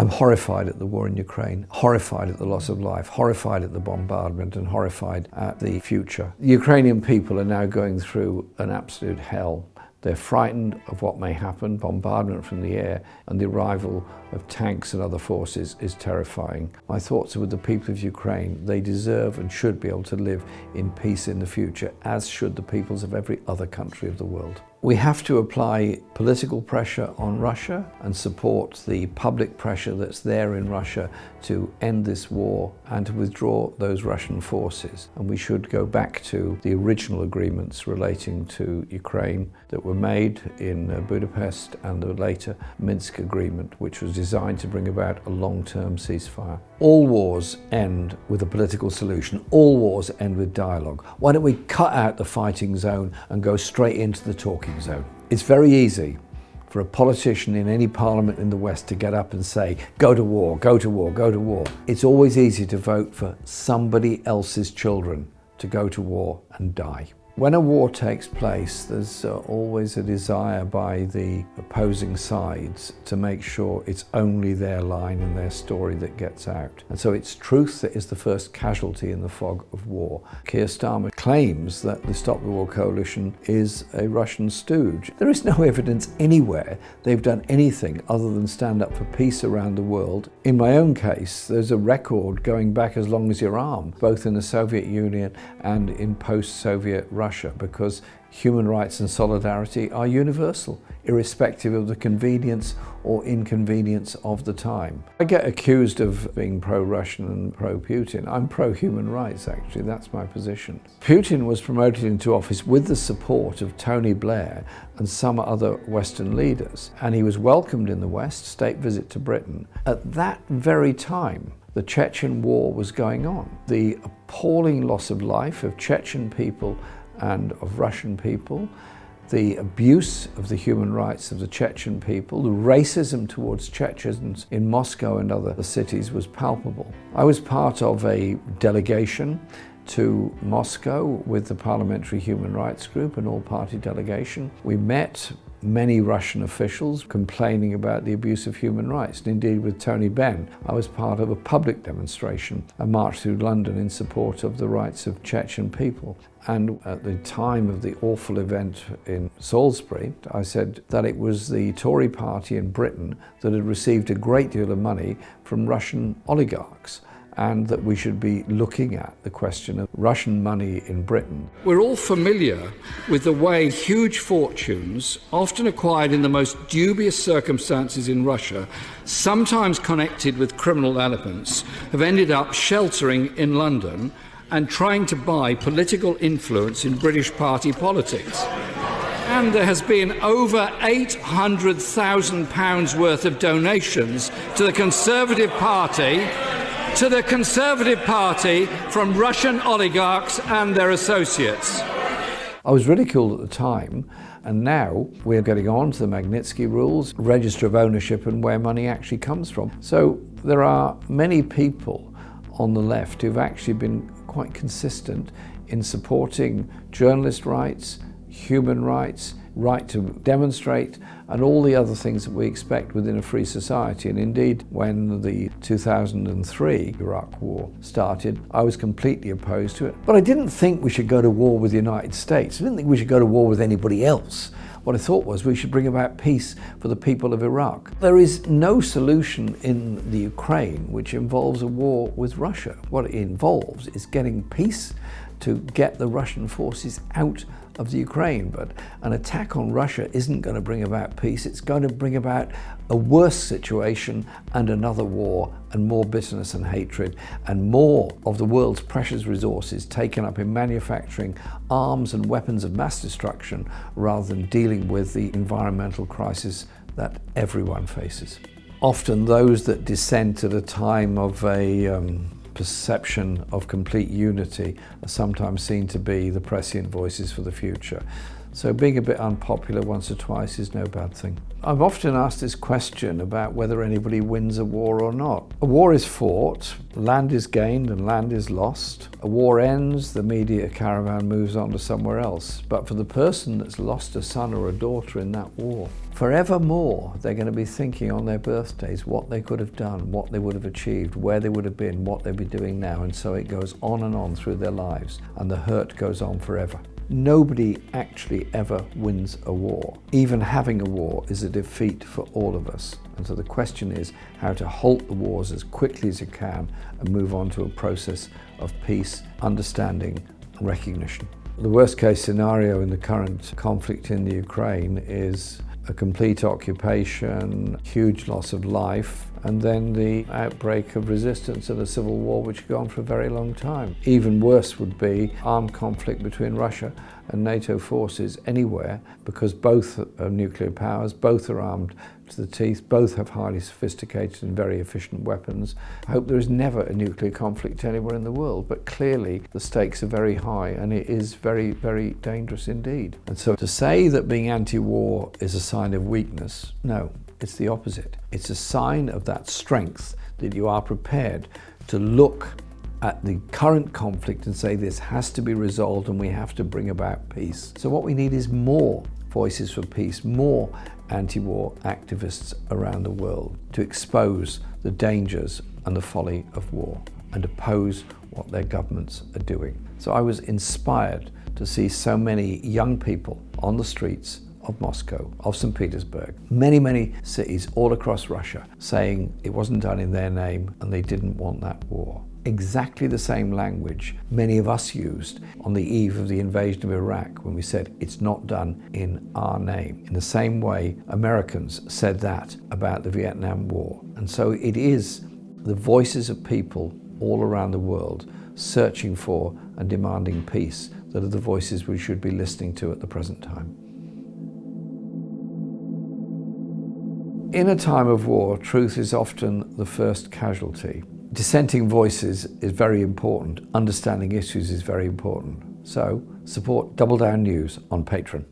I'm horrified at the war in Ukraine, horrified at the loss of life, horrified at the bombardment, and horrified at the future. The Ukrainian people are now going through an absolute hell. They're frightened of what may happen. Bombardment from the air and the arrival of tanks and other forces is terrifying. My thoughts are with the people of Ukraine. They deserve and should be able to live in peace in the future, as should the peoples of every other country of the world. We have to apply political pressure on Russia and support the public pressure that's there in Russia to end this war and to withdraw those Russian forces. And we should go back to the original agreements relating to Ukraine that were made in Budapest and the later Minsk agreement, which was designed to bring about a long-term ceasefire. All wars end with a political solution. All wars end with dialogue. Why don't we cut out the fighting zone and go straight into the talking zone? It's very easy for a politician in any parliament in the West to get up and say, go to war, go to war, go to war. It's always easy to vote for somebody else's children to go to war and die. When a war takes place, there's always a desire by the opposing sides to make sure it's only their line and their story that gets out. And so it's truth that is the first casualty in the fog of war. Keir Starmer claims that the Stop the War Coalition is a Russian stooge. There is no evidence anywhere they've done anything other than stand up for peace around the world. In my own case, there's a record going back as long as your arm, both in the Soviet Union and in post-Soviet Russia, because human rights and solidarity are universal, irrespective of the convenience or inconvenience of the time. I get accused of being pro-Russian and pro-Putin. I'm pro-human rights, actually. That's my position. Putin was promoted into office with the support of Tony Blair and some other Western leaders, and he was welcomed in the West, state visit to Britain. At that very time, the Chechen war was going on. The appalling loss of life of Chechen people and of Russian people, the abuse of the human rights of the Chechen people, the racism towards Chechens in Moscow and other cities was palpable. I was part of a delegation to Moscow with the Parliamentary Human Rights Group, an all-party delegation. We met many Russian officials complaining about the abuse of human rights. And indeed, with Tony Benn, I was part of a public demonstration, a march through London in support of the rights of Chechen people. And at the time of the awful event in Salisbury, I said that it was the Tory party in Britain that had received a great deal of money from Russian oligarchs, and that we should be looking at the question of Russian money in Britain. We're all familiar with the way huge fortunes, often acquired in the most dubious circumstances in Russia, sometimes connected with criminal elements, have ended up sheltering in London and trying to buy political influence in British party politics. And there has been over £800,000 worth of donations to the Conservative Party from Russian oligarchs and their associates. I was ridiculed at the time, and now we're getting on to the Magnitsky rules, register of ownership and where money actually comes from. So there are many people on the left who've actually been quite consistent in supporting journalist rights, human rights, right to demonstrate, and all the other things that we expect within a free society. And indeed, when the 2003 Iraq war started, I was completely opposed to it. But I didn't think we should go to war with the United States. I didn't think we should go to war with anybody else. What I thought was we should bring about peace for the people of Iraq. There is no solution in the Ukraine which involves a war with Russia. What it involves is getting peace to get the Russian forces out of the Ukraine. But an attack on Russia isn't going to bring about peace. It's going to bring about a worse situation and another war and more bitterness and hatred and more of the world's precious resources taken up in manufacturing arms and weapons of mass destruction rather than dealing with the environmental crisis that everyone faces. Often those that dissent at a time of a perception of complete unity are sometimes seen to be the prescient voices for the future. So being a bit unpopular once or twice is no bad thing. I've often asked this question about whether anybody wins a war or not. A war is fought, land is gained and land is lost. A war ends, the media caravan moves on to somewhere else. But for the person that's lost a son or a daughter in that war, forevermore they're going to be thinking on their birthdays what they could have done, what they would have achieved, where they would have been, what they'd be doing now, and so it goes on and on through their lives, and the hurt goes on forever. Nobody actually ever wins a war. Even having a war is a defeat for all of us. And so the question is how to halt the wars as quickly as you can and move on to a process of peace, understanding, and recognition. The worst case scenario in the current conflict in the Ukraine is a complete occupation, huge loss of life, and then the outbreak of resistance and a civil war which could go on for a very long time. Even worse would be armed conflict between Russia and NATO forces anywhere, because both are nuclear powers, both are armed to the teeth, both have highly sophisticated and very efficient weapons. I hope there is never a nuclear conflict anywhere in the world, but clearly the stakes are very high and it is very, very dangerous indeed. And so to say that being anti-war is a sign of weakness, no. It's the opposite. It's a sign of that strength that you are prepared to look at the current conflict and say this has to be resolved and we have to bring about peace. So what we need is more voices for peace, more anti-war activists around the world to expose the dangers and the folly of war and oppose what their governments are doing. So I was inspired to see so many young people on the streets of Moscow, of St. Petersburg, many cities all across Russia saying it wasn't done in their name and they didn't want that war. Exactly the same language many of us used on the eve of the invasion of Iraq when we said it's not done in our name. In the same way, Americans said that about the Vietnam War. And so it is the voices of people all around the world searching for and demanding peace that are the voices we should be listening to at the present time. In a time of war, truth is often the first casualty. Dissenting voices is very important. Understanding issues is very important. So, support Double Down News on Patreon.